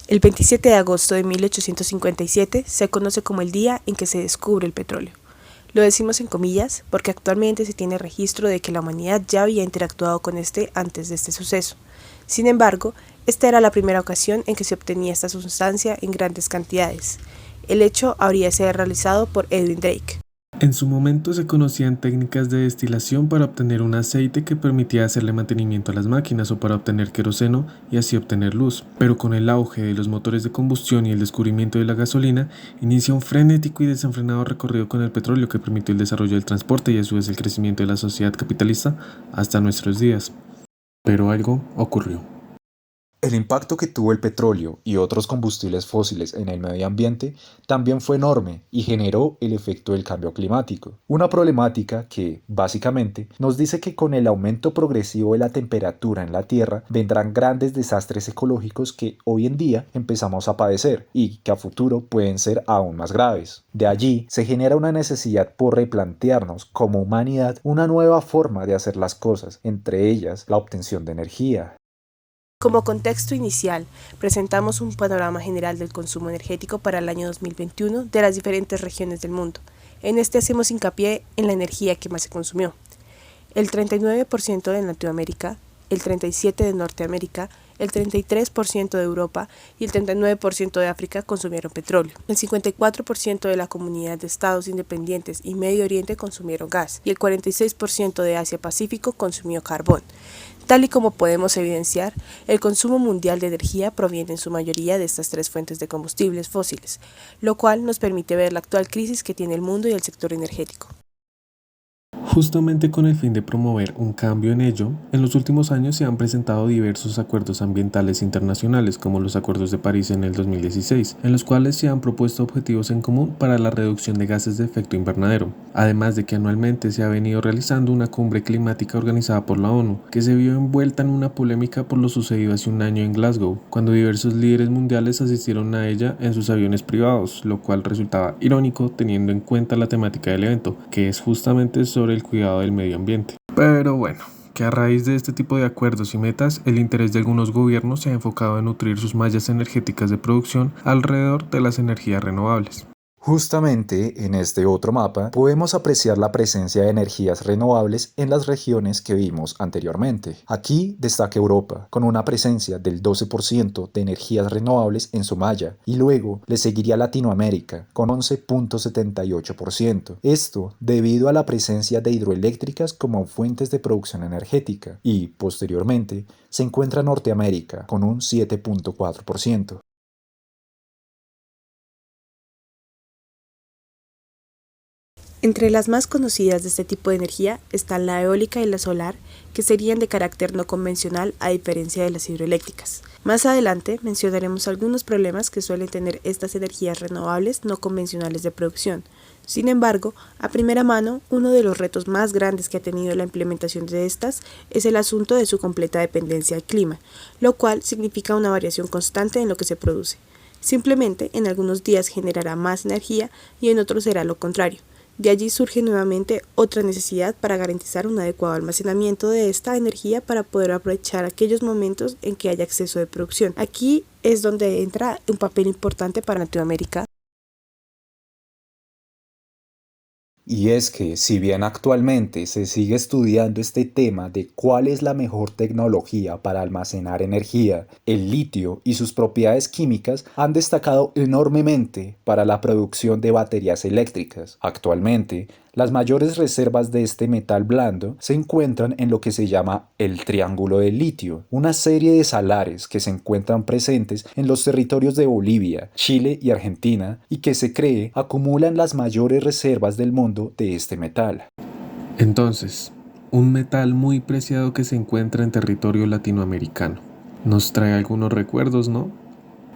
El 27 de agosto de 1857 se conoce como el día en que se descubre el petróleo. Lo decimos en comillas porque actualmente se tiene registro de que la humanidad ya había interactuado con este antes de este suceso. Sin embargo, esta era la primera ocasión en que se obtenía esta sustancia en grandes cantidades. El hecho habría sido realizado por Edwin Drake. En su momento se conocían técnicas de destilación para obtener un aceite que permitía hacerle mantenimiento a las máquinas o para obtener queroseno y así obtener luz. Pero con el auge de los motores de combustión y el descubrimiento de la gasolina, inicia un frenético y desenfrenado recorrido con el petróleo que permitió el desarrollo del transporte y a su vez el crecimiento de la sociedad capitalista hasta nuestros días. Pero algo ocurrió. El impacto que tuvo el petróleo y otros combustibles fósiles en el medio ambiente también fue enorme y generó el efecto del cambio climático, una problemática que, básicamente, nos dice que con el aumento progresivo de la temperatura en la Tierra vendrán grandes desastres ecológicos que hoy en día empezamos a padecer y que a futuro pueden ser aún más graves. De allí se genera una necesidad por replantearnos como humanidad una nueva forma de hacer las cosas, entre ellas la obtención de energía. Como contexto inicial, presentamos un panorama general del consumo energético para el año 2021 de las diferentes regiones del mundo. En este hacemos hincapié en la energía que más se consumió. El 39% en Latinoamérica, el 37% de Norteamérica, el 33% de Europa y el 39% de África consumieron petróleo. El 54% de la comunidad de estados independientes y Medio Oriente consumieron gas y el 46% de Asia-Pacífico consumió carbón. Tal y como podemos evidenciar, el consumo mundial de energía proviene en su mayoría de estas tres fuentes de combustibles fósiles, lo cual nos permite ver la actual crisis que tiene el mundo y el sector energético. Justamente con el fin de promover un cambio en ello, en los últimos años se han presentado diversos acuerdos ambientales internacionales, como los Acuerdos de París en el 2016, en los cuales se han propuesto objetivos en común para la reducción de gases de efecto invernadero, además de que anualmente se ha venido realizando una cumbre climática organizada por la ONU, que se vio envuelta en una polémica por lo sucedido hace un año en Glasgow, cuando diversos líderes mundiales asistieron a ella en sus aviones privados, lo cual resultaba irónico teniendo en cuenta la temática del evento, que es justamente sobre el cuidado del medio ambiente. Pero bueno, que a raíz de este tipo de acuerdos y metas, el interés de algunos gobiernos se ha enfocado en nutrir sus mallas energéticas de producción alrededor de las energías renovables. Justamente en este otro mapa podemos apreciar la presencia de energías renovables en las regiones que vimos anteriormente. Aquí destaca Europa, con una presencia del 12% de energías renovables en su malla, y luego le seguiría Latinoamérica, con 11.78%. Esto debido a la presencia de hidroeléctricas como fuentes de producción energética, y posteriormente se encuentra Norteamérica, con un 7.4%. Entre las más conocidas de este tipo de energía están la eólica y la solar, que serían de carácter no convencional a diferencia de las hidroeléctricas. Más adelante mencionaremos algunos problemas que suelen tener estas energías renovables no convencionales de producción. Sin embargo, a primera mano, uno de los retos más grandes que ha tenido la implementación de estas es el asunto de su completa dependencia al clima, lo cual significa una variación constante en lo que se produce. Simplemente, en algunos días generará más energía y en otros será lo contrario. De allí surge nuevamente otra necesidad para garantizar un adecuado almacenamiento de esta energía para poder aprovechar aquellos momentos en que haya exceso de producción. Aquí es donde entra un papel importante para Latinoamérica. Y es que, si bien actualmente se sigue estudiando este tema de cuál es la mejor tecnología para almacenar energía, el litio y sus propiedades químicas han destacado enormemente para la producción de baterías eléctricas. Actualmente, las mayores reservas de este metal blando se encuentran en lo que se llama el Triángulo del Litio, una serie de salares que se encuentran presentes en los territorios de Bolivia, Chile y Argentina y que se cree acumulan las mayores reservas del mundo de este metal. Entonces, un metal muy preciado que se encuentra en territorio latinoamericano. Nos trae algunos recuerdos, ¿no?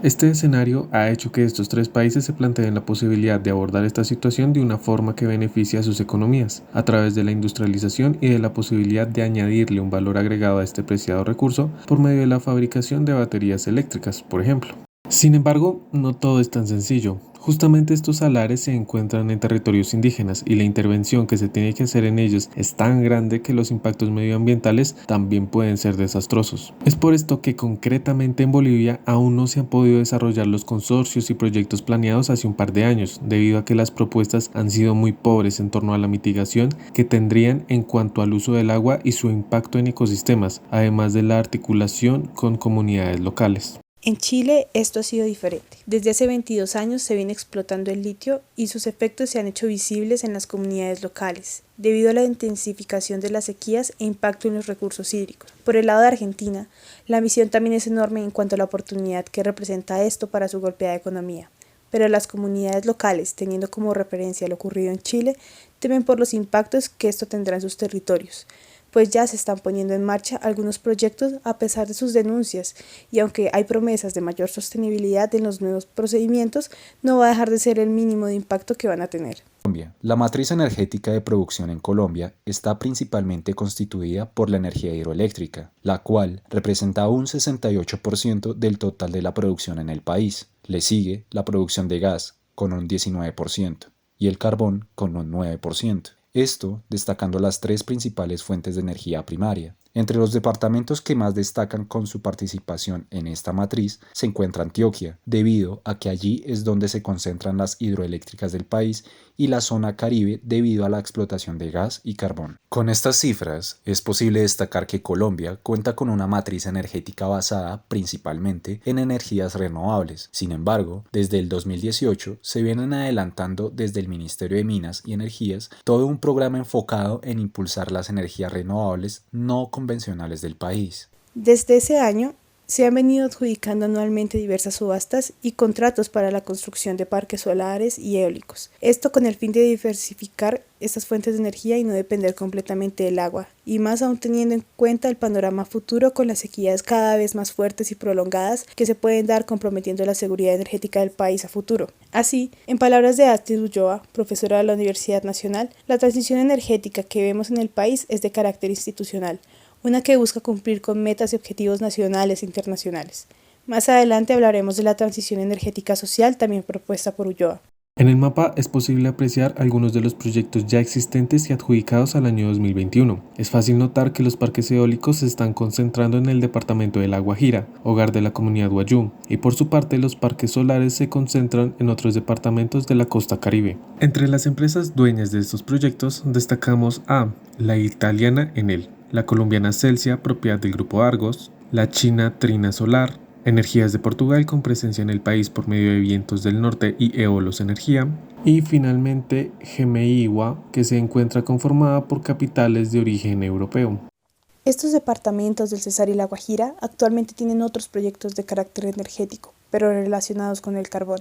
Este escenario ha hecho que estos tres países se planteen la posibilidad de abordar esta situación de una forma que beneficie a sus economías, a través de la industrialización y de la posibilidad de añadirle un valor agregado a este preciado recurso por medio de la fabricación de baterías eléctricas, por ejemplo. Sin embargo, no todo es tan sencillo. Justamente estos salares se encuentran en territorios indígenas y la intervención que se tiene que hacer en ellos es tan grande que los impactos medioambientales también pueden ser desastrosos. Es por esto que concretamente en Bolivia aún no se han podido desarrollar los consorcios y proyectos planeados hace un par de años, debido a que las propuestas han sido muy pobres en torno a la mitigación que tendrían en cuanto al uso del agua y su impacto en ecosistemas, además de la articulación con comunidades locales. En Chile esto ha sido diferente. Desde hace 22 años se viene explotando el litio y sus efectos se han hecho visibles en las comunidades locales, debido a la intensificación de las sequías e impacto en los recursos hídricos. Por el lado de Argentina, la misión también es enorme en cuanto a la oportunidad que representa esto para su golpeada economía. Pero las comunidades locales, teniendo como referencia lo ocurrido en Chile, temen por los impactos que esto tendrá en sus territorios, pues ya se están poniendo en marcha algunos proyectos a pesar de sus denuncias, y aunque hay promesas de mayor sostenibilidad en los nuevos procedimientos, no va a dejar de ser el mínimo de impacto que van a tener. La matriz energética de producción en Colombia está principalmente constituida por la energía hidroeléctrica, la cual representa un 68% del total de la producción en el país. Le sigue la producción de gas, con un 19%, y el carbón, con un 9%. Esto destacando las tres principales fuentes de energía primaria. Entre los departamentos que más destacan con su participación en esta matriz se encuentra Antioquia, debido a que allí es donde se concentran las hidroeléctricas del país, y la zona Caribe debido a la explotación de gas y carbón. Con estas cifras, es posible destacar que Colombia cuenta con una matriz energética basada principalmente en energías renovables. Sin embargo, desde el 2018 se vienen adelantando desde el Ministerio de Minas y Energías todo un programa enfocado en impulsar las energías renovables no convencionales del país. Desde ese año, se han venido adjudicando anualmente diversas subastas y contratos para la construcción de parques solares y eólicos. Esto con el fin de diversificar estas fuentes de energía y no depender completamente del agua, y más aún teniendo en cuenta el panorama futuro con las sequías cada vez más fuertes y prolongadas que se pueden dar comprometiendo la seguridad energética del país a futuro. Así, en palabras de Astrid Ulloa, profesora de la Universidad Nacional, la transición energética que vemos en el país es de carácter institucional, una que busca cumplir con metas y objetivos nacionales e internacionales. Más adelante hablaremos de la transición energética social también propuesta por Ulloa. En el mapa es posible apreciar algunos de los proyectos ya existentes y adjudicados al año 2021. Es fácil notar que los parques eólicos se están concentrando en el departamento de La Guajira, hogar de la comunidad Wayuu, y por su parte los parques solares se concentran en otros departamentos de la costa Caribe. Entre las empresas dueñas de estos proyectos destacamos a la italiana Enel, la colombiana Celsia, propiedad del grupo Argos, la china Trina Solar, Energías de Portugal con presencia en el país por medio de Vientos del Norte y Eolos Energía, y finalmente GMIWA, que se encuentra conformada por capitales de origen europeo. Estos departamentos del Cesar y La Guajira actualmente tienen otros proyectos de carácter energético, pero relacionados con el carbón.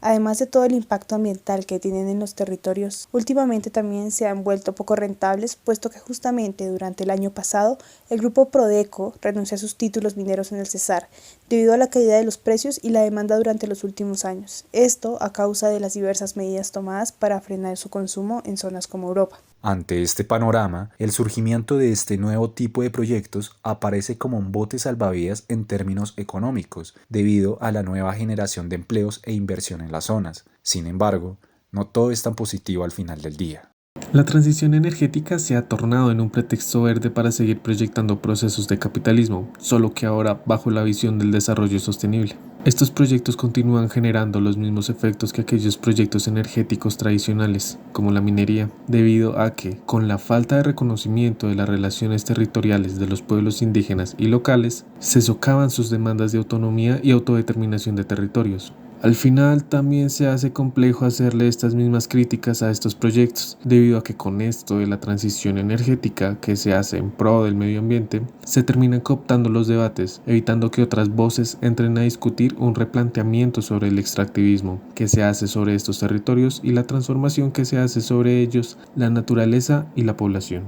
Además de todo el impacto ambiental que tienen en los territorios, últimamente también se han vuelto poco rentables, puesto que justamente durante el año pasado el grupo Prodeco renunció a sus títulos mineros en el Cesar, debido a la caída de los precios y la demanda durante los últimos años. Esto a causa de las diversas medidas tomadas para frenar su consumo en zonas como Europa. Ante este panorama, el surgimiento de este nuevo tipo de proyectos aparece como un bote salvavidas en términos económicos, debido a la nueva generación de empleos e inversión en las zonas. Sin embargo, no todo es tan positivo al final del día. La transición energética se ha tornado en un pretexto verde para seguir proyectando procesos de capitalismo, solo que ahora bajo la visión del desarrollo sostenible. Estos proyectos continúan generando los mismos efectos que aquellos proyectos energéticos tradicionales, como la minería, debido a que, con la falta de reconocimiento de las relaciones territoriales de los pueblos indígenas y locales, se socavan sus demandas de autonomía y autodeterminación de territorios. Al final también se hace complejo hacerle estas mismas críticas a estos proyectos, debido a que con esto de la transición energética que se hace en pro del medio ambiente, se terminan cooptando los debates, evitando que otras voces entren a discutir un replanteamiento sobre el extractivismo que se hace sobre estos territorios y la transformación que se hace sobre ellos, la naturaleza y la población.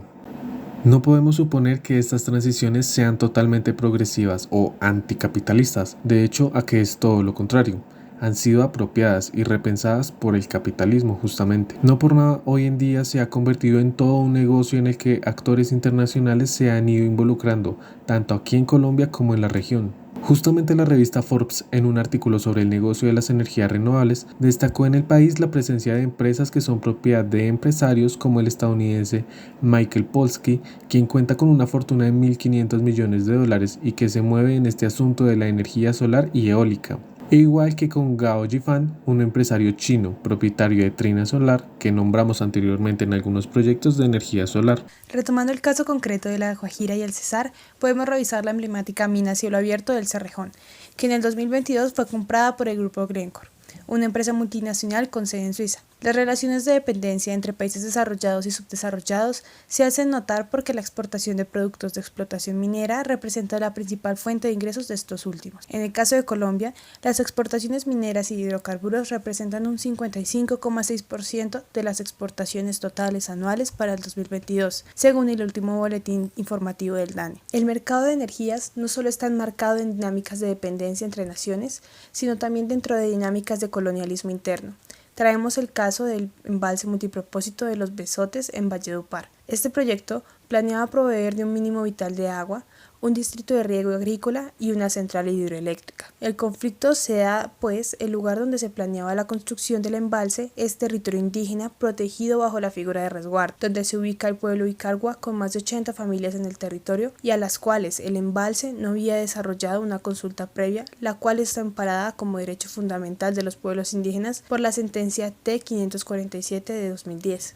No podemos suponer que estas transiciones sean totalmente progresivas o anticapitalistas, de hecho a que es todo lo contrario. Han sido apropiadas y repensadas por el capitalismo justamente. No por nada hoy en día se ha convertido en todo un negocio en el que actores internacionales se han ido involucrando, tanto aquí en Colombia como en la región. Justamente la revista Forbes, en un artículo sobre el negocio de las energías renovables, destacó en el país la presencia de empresas que son propiedad de empresarios como el estadounidense Michael Polsky, quien cuenta con una fortuna de 1.500 millones de dólares y que se mueve en este asunto de la energía solar y eólica. E igual que con Gao Yifan, un empresario chino, propietario de Trina Solar, que nombramos anteriormente en algunos proyectos de energía solar. Retomando el caso concreto de la Guajira y el Cesar, podemos revisar la emblemática mina Cielo Abierto del Cerrejón, que en el 2022 fue comprada por el grupo Glencore, una empresa multinacional con sede en Suiza. Las relaciones de dependencia entre países desarrollados y subdesarrollados se hacen notar porque la exportación de productos de explotación minera representa la principal fuente de ingresos de estos últimos. En el caso de Colombia, las exportaciones mineras y de hidrocarburos representan un 55,6% de las exportaciones totales anuales para el 2022, según el último boletín informativo del DANE. El mercado de energías no solo está enmarcado en dinámicas de dependencia entre naciones, sino también dentro de dinámicas de colonialismo interno. Traemos el caso del embalse multipropósito de Los Besotes en Valledupar. Este proyecto planeaba proveer de un mínimo vital de agua, un distrito de riego agrícola y una central hidroeléctrica. El conflicto se da, pues, el lugar donde se planeaba la construcción del embalse es territorio indígena protegido bajo la figura de resguardo, donde se ubica el pueblo Icargua con más de 80 familias en el territorio y a las cuales el embalse no había desarrollado una consulta previa, la cual está amparada como derecho fundamental de los pueblos indígenas por la sentencia T-547 de 2010.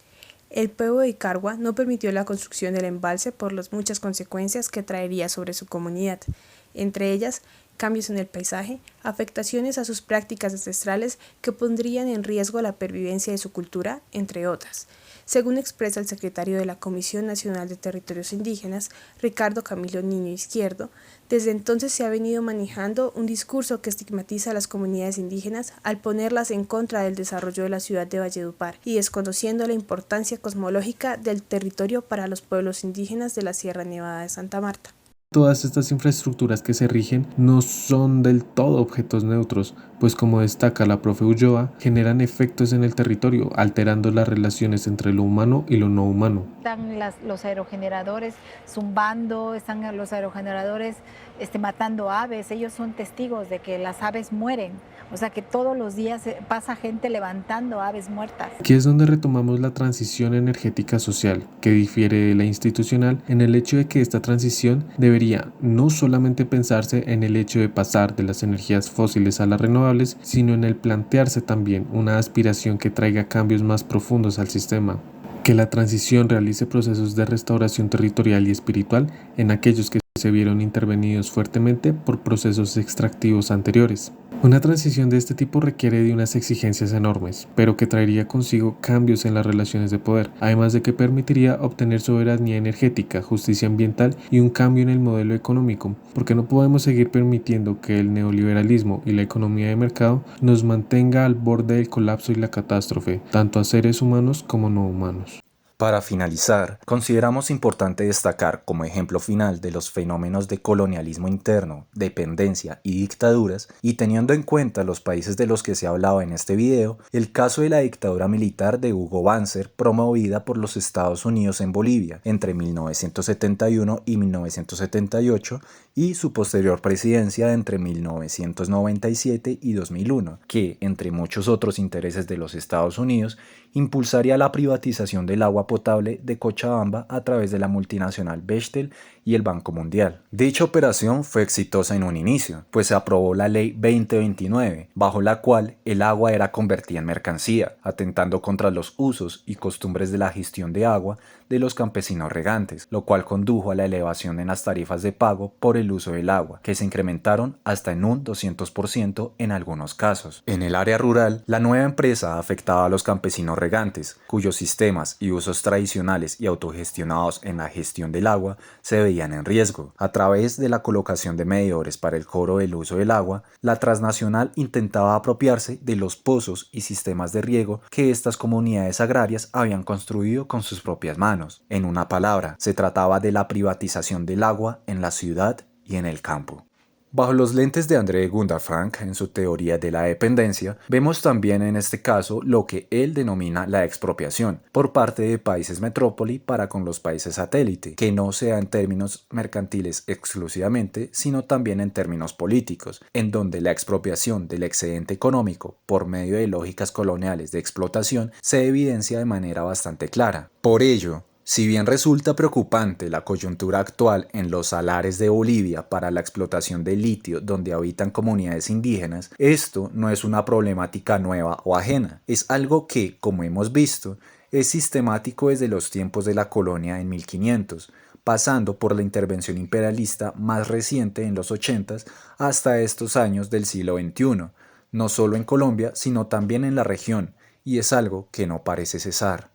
El pueblo de Icargua no permitió la construcción del embalse por las muchas consecuencias que traería sobre su comunidad, entre ellas cambios en el paisaje, afectaciones a sus prácticas ancestrales que pondrían en riesgo la pervivencia de su cultura, entre otras. Según expresa el secretario de la Comisión Nacional de Territorios Indígenas, Ricardo Camilo Niño Izquierdo, desde entonces se ha venido manejando un discurso que estigmatiza a las comunidades indígenas al ponerlas en contra del desarrollo de la ciudad de Valledupar y desconociendo la importancia cosmológica del territorio para los pueblos indígenas de la Sierra Nevada de Santa Marta. Todas estas infraestructuras que se rigen no son del todo objetos neutros, pues como destaca la profe Ulloa, generan efectos en el territorio, alterando las relaciones entre lo humano y lo no humano. Están los aerogeneradores zumbando, están los aerogeneradores matando aves, ellos son testigos de que las aves mueren, o sea que todos los días pasa gente levantando aves muertas. Aquí es donde retomamos la transición energética social, que difiere de la institucional en el hecho de que esta transición debería no solamente pensarse en el hecho de pasar de las energías fósiles a las renovables, sino en el plantearse también una aspiración que traiga cambios más profundos al sistema. Que la transición realice procesos de restauración territorial y espiritual en aquellos que se vieron intervenidos fuertemente por procesos extractivos anteriores. Una transición de este tipo requiere de unas exigencias enormes, pero que traería consigo cambios en las relaciones de poder, además de que permitiría obtener soberanía energética, justicia ambiental y un cambio en el modelo económico, porque no podemos seguir permitiendo que el neoliberalismo y la economía de mercado nos mantenga al borde del colapso y la catástrofe, tanto a seres humanos como no humanos. Para finalizar, consideramos importante destacar como ejemplo final de los fenómenos de colonialismo interno, dependencia y dictaduras, y teniendo en cuenta los países de los que se ha hablado en este video, el caso de la dictadura militar de Hugo Banzer promovida por los Estados Unidos en Bolivia entre 1971 y 1978 y su posterior presidencia entre 1997 y 2001, que, entre muchos otros intereses de los Estados Unidos, impulsaría la privatización del agua potable de Cochabamba a través de la multinacional Bechtel y el Banco Mundial. Dicha operación fue exitosa en un inicio, pues se aprobó la Ley 2029, bajo la cual el agua era convertida en mercancía, atentando contra los usos y costumbres de la gestión de agua de los campesinos regantes, lo cual condujo a la elevación en las tarifas de pago por el uso del agua, que se incrementaron hasta en un 200% en algunos casos. En el área rural, la nueva empresa afectaba a los campesinos regantes, cuyos sistemas y usos tradicionales y autogestionados en la gestión del agua se veían en riesgo. A través de la colocación de medidores para el cobro del uso del agua, la transnacional intentaba apropiarse de los pozos y sistemas de riego que estas comunidades agrarias habían construido con sus propias manos. En una palabra, se trataba de la privatización del agua en la ciudad y en el campo. Bajo los lentes de André Gundafranc en su teoría de la dependencia, vemos también en este caso lo que él denomina la expropiación por parte de países metrópoli para con los países satélite, que no sea en términos mercantiles exclusivamente, sino también en términos políticos, en donde la expropiación del excedente económico por medio de lógicas coloniales de explotación se evidencia de manera bastante clara. Por ello, si bien resulta preocupante la coyuntura actual en los salares de Bolivia para la explotación de litio donde habitan comunidades indígenas, esto no es una problemática nueva o ajena, es algo que, como hemos visto, es sistemático desde los tiempos de la colonia en 1500, pasando por la intervención imperialista más reciente en los 80s hasta estos años del siglo XXI, no solo en Colombia, sino también en la región, y es algo que no parece cesar.